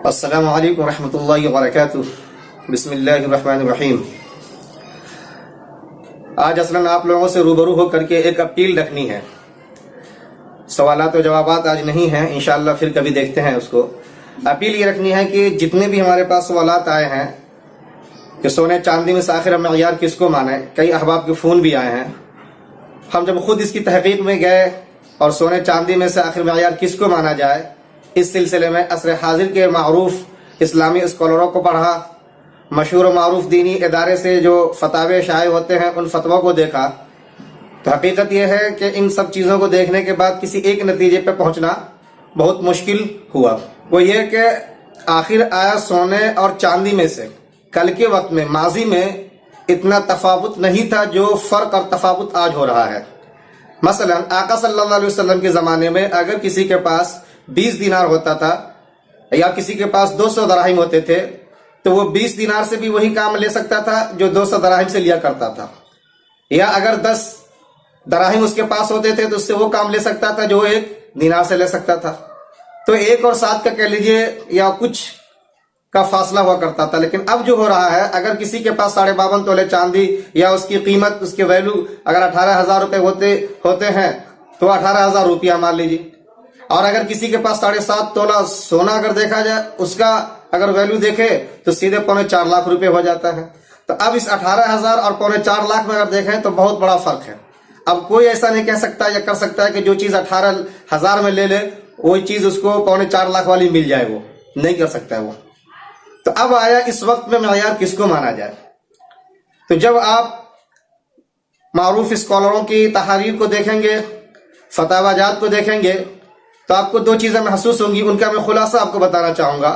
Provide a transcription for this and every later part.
السلام علیکم ورحمۃ اللہ وبرکاتہ۔ بسم اللہ الرحمن الرحیم۔ آج اصلاً آپ لوگوں سے روبرو ہو کر کے ایک اپیل رکھنی ہے۔ سوالات و جوابات آج نہیں ہیں، انشاءاللہ پھر کبھی دیکھتے ہیں اس کو۔ اپیل یہ رکھنی ہے کہ جتنے بھی ہمارے پاس سوالات آئے ہیں کہ سونے چاندی میں سے آخر معیار کس کو مانے، کئی احباب کے فون بھی آئے ہیں۔ ہم جب خود اس کی تحقیق میں گئے اور سونے چاندی میں سے آخر معیار کس کو مانا جائے، اس سلسلے میں عصر حاضر کے معروف اسلامی اسکالروں کو پڑھا، مشہور و معروف دینی ادارے سے جو فتاوے شائع ہوتے ہیں ان فتووں کو دیکھا، تو حقیقت یہ ہے کہ ان سب چیزوں کو دیکھنے کے بعد کسی ایک نتیجے پہ پہنچنا بہت مشکل ہوا۔ وہ یہ کہ آخر آیا سونے اور چاندی میں سے کل کے وقت میں، ماضی میں اتنا تفاوت نہیں تھا جو فرق اور تفاوت آج ہو رہا ہے۔ مثلا آقا صلی اللہ علیہ وسلم کے زمانے میں اگر کسی کے پاس 20 دینار ہوتا تھا یا کسی کے پاس 200 دراہم ہوتے تھے تو وہ 20 دینار سے بھی وہی کام لے سکتا تھا جو 200 دراہم سے لیا کرتا تھا، یا اگر 10 دراہم اس کے پاس ہوتے تھے تو اس سے وہ کام لے سکتا تھا جو 1 دینار سے لے سکتا تھا۔ تو 1 اور 7 کا کہہ لیجئے یا کچھ کا فاصلہ ہوا کرتا تھا۔ لیکن اب جو ہو رہا ہے، اگر کسی کے پاس 52.5 تولے چاندی یا اس کی قیمت، اس کے ویلو اگر 18,000 روپے ہوتے ہیں تو 18,000 روپیہ مان لیجیے، اور اگر کسی کے پاس 7.5 تولہ سونا اگر دیکھا جائے، اس کا اگر ویلو دیکھے تو سیدھے 4.25 لاکھ روپے ہو جاتا ہے۔ تو اب اس 18,000 اور 4.25 لاکھ میں اگر دیکھیں تو بہت بڑا فرق ہے۔ اب کوئی ایسا نہیں کہہ سکتا یا کر سکتا ہے کہ جو چیز 18,000 میں لے لے وہی چیز اس کو 4.25 لاکھ والی مل جائے، وہ نہیں کر سکتا ہے وہ۔ تو اب آیا اس وقت میں معیار کس کو مانا جائے۔ تو جب آپ معروف اسکالروں کی تحاریر کو دیکھیں گے، فتاوی جات کو دیکھیں گے، تو آپ کو 2 چیزیں محسوس ہوں گی، ان کا میں خلاصہ آپ کو بتانا چاہوں گا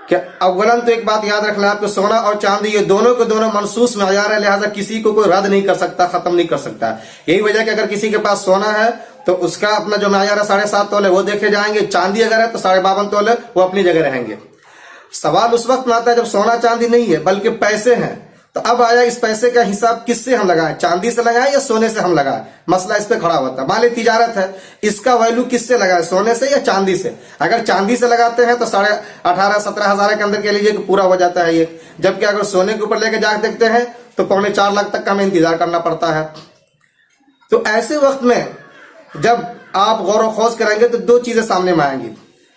کہ اولاً تو ایک بات یاد رکھنا، آپ کو سونا اور چاندی یہ دونوں کے دونوں منصوص معیار ہے، لہٰذا کسی کو کوئی رد نہیں کر سکتا، ختم نہیں کر سکتا۔ یہی وجہ کہ اگر کسی کے پاس سونا ہے تو اس کا اپنا جو معیار ہے 7.5 تولے وہ دیکھے جائیں گے، چاندی اگر ہے تو 52.5 تولے وہ اپنی جگہ رہیں گے۔ سوال اس وقت میں آتا ہے جب سونا چاندی نہیں ہے بلکہ پیسے ہیں، تو اب آیا اس پیسے کا حساب کس سے ہم لگائیں، چاندی سے لگائیں یا سونے سے ہم لگائیں؟ مسئلہ اس پہ کھڑا ہوتا ہے۔ مال تجارت ہے، اس کا ویلو کس سے لگائیں، سونے سے یا چاندی سے؟ اگر چاندی سے لگاتے ہیں تو 18,000-17,000 کے اندر کہہ لیجیے کہ پورا ہو جاتا ہے یہ، جبکہ اگر سونے کے اوپر لے کے جا کے دیکھتے ہیں تو 4.25 لاکھ تک کا ہمیں انتظار کرنا پڑتا ہے۔ تو ایسے وقت میں جب آپ غور و خوض کریں گے تو 2 چیزیں سامنے میں آئیں گی۔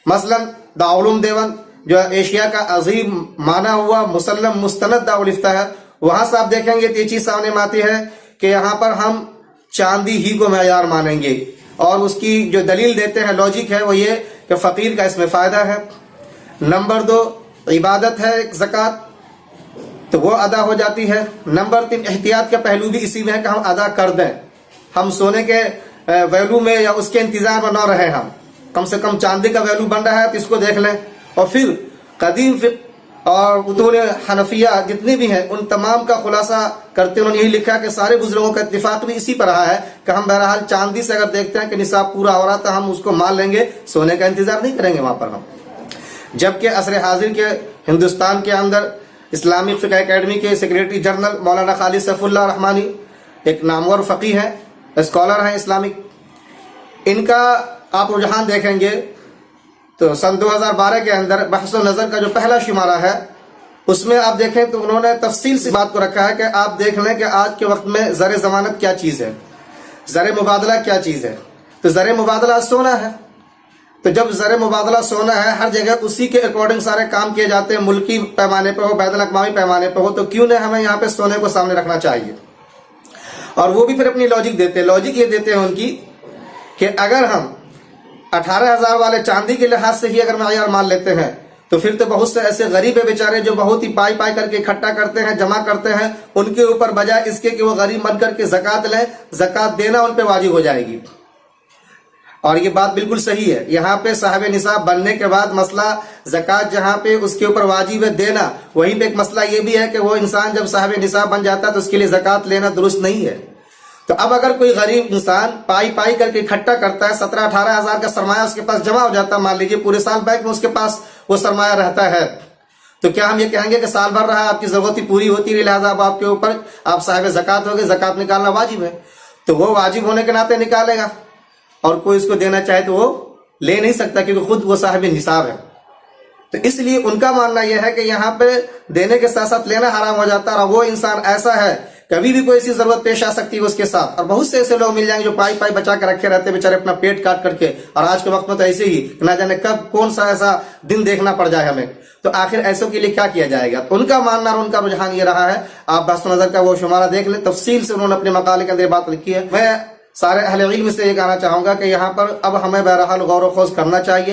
مثلا دارالعلوم دیوبند جو ایشیا کا عظیم مانا ہوا مسلم مستند دارالفتہ ہے، وہاں سے آپ دیکھیں گے تو یہ چیز سامنے میں آتی ہے کہ یہاں پر ہم چاندی ہی کو معیار مانیں گے، اور اس کی جو دلیل دیتے ہیں، لاجک ہے، وہ یہ کہ فقیر کا اس میں فائدہ ہے۔ نمبر 2 عبادت ہے زکوٰۃ، تو وہ ادا ہو جاتی ہے۔ نمبر 3 احتیاط کا پہلو بھی اسی میں ہے کہ ہم ادا کر دیں، ہم سونے کے ویلو میں یا اس کے انتظار میں نہ رہیں، ہم کم سے کم چاندی کا ویلو بن رہا ہے تو اس کو دیکھ لیں۔ اور پھر قدیم فقہ اور متون حنفیہ جتنی بھی ہیں ان تمام کا خلاصہ کرتے انہوں نے یہی لکھا کہ سارے بزرگوں کا اتفاق بھی اسی پر رہا ہے کہ ہم بہرحال چاندی سے اگر دیکھتے ہیں کہ نصاب پورا ہو رہا تو ہم اس کو مان لیں گے، سونے کا انتظار نہیں کریں گے وہاں پر ہم۔ جبکہ عصر حاضر کے ہندوستان کے اندر اسلامک فقہ اکیڈمی کے سیکریٹری جنرل مولانا خالد سیف اللہ رحمانی ایک نامور فقیہ ہیں، اسکالر ہیں اسلامک، ان کا آپ رجحان دیکھیں گے تو سن 2012 کے اندر بحث و نظر کا جو پہلا شمارہ ہے اس میں آپ دیکھیں تو انہوں نے تفصیل سے بات کو رکھا ہے کہ آپ دیکھ لیں کہ آج کے وقت میں زر ضمانت کیا چیز ہے، زر مبادلہ کیا چیز ہے۔ تو زر مبادلہ سونا ہے، تو جب زر مبادلہ سونا ہے، ہر جگہ اسی کے اکارڈنگ سارے کام کیے جاتے ہیں، ملکی پیمانے پہ ہو، بین الاقوامی پیمانے پہ ہو، تو کیوں نہ ہمیں یہاں پہ سونے کو سامنے رکھنا چاہیے۔ اور وہ بھی پھر اپنی لاجک دیتے ہیں، لاجک یہ دیتے ہیں ان کی کہ اگر ہم 18,000 والے چاندی کے لحاظ سے ہی اگر معیار مان لیتے ہیں تو پھر تو بہت سے ایسے غریب بیچارے جو بہت ہی پائی کر کے اکٹھا کرتے ہیں، جمع کرتے ہیں، ان کے اوپر بجائے اس کے کہ وہ غریب بن کر کے زکوٰۃ لیں، زکوٰۃ دینا ان پہ واجب ہو جائے گی۔ اور یہ بات بالکل صحیح ہے، یہاں پہ صاحب نصاب بننے کے بعد مسئلہ زکوٰۃ جہاں پہ اس کے اوپر واجب ہے دینا، وہیں پہ ایک مسئلہ یہ بھی ہے کہ وہ انسان جب صاحب نصاب بن جاتا ہے تو اس کے لیے زکوٰۃ لینا درست نہیں ہے۔ تو اب اگر کوئی غریب انسان پائی کر کے اکٹھا کرتا ہے، 17-18 ہزار کا سرمایہ اس کے پاس جمع ہو جاتا ہے، مان لیجیے پورے سال بینک میں اس کے پاس وہ سرمایہ رہتا ہے، تو کیا ہم یہ کہیں گے کہ سال بھر رہا آپ کی ضرورت پوری ہوتی رہی لہٰذا اب آپ کے اوپر آپ صاحب زکوٰۃ ہوگے، زکوٰۃ نکالنا واجب ہے؟ تو وہ واجب ہونے کے ناطے نکالے گا، اور کوئی اس کو دینا چاہے تو وہ لے نہیں سکتا کیونکہ خود وہ صاحب نصاب ہے۔ تو اس لیے ان کا ماننا یہ ہے کہ یہاں پہ دینے کے ساتھ ساتھ لینا حرام ہو جاتا ہے، اور وہ انسان ایسا ہے کبھی بھی کوئی ایسی ضرورت پیش آ سکتی ہے اس کے ساتھ. اور بہت سے ایسے لوگ مل جائیں گے جو پائی پائی بچا کے رکھے رہتے ہیں بیچارے اپنا پیٹ کاٹ کر کے، اور آج کے وقت میں تو ایسے ہی نہ جانے کب کون سا ایسا دن دیکھنا پڑ جائے ہمیں. تو آخر ایسوں کے لیے کیا کیا جائے گا؟ ان کا ماننا اور ان کا رجحان یہ رہا ہے. آپ بحث نظر کا وہ شمارہ دیکھ لیں، تفصیل سے انہوں نے اپنے مقالے کے اندر بات لکھی ہے. میں سارے اہل علم سے یہ کہنا چاہوں گا کہ یہاں پر اب ہمیں بہرحال غور و خوض کرنا چاہیے.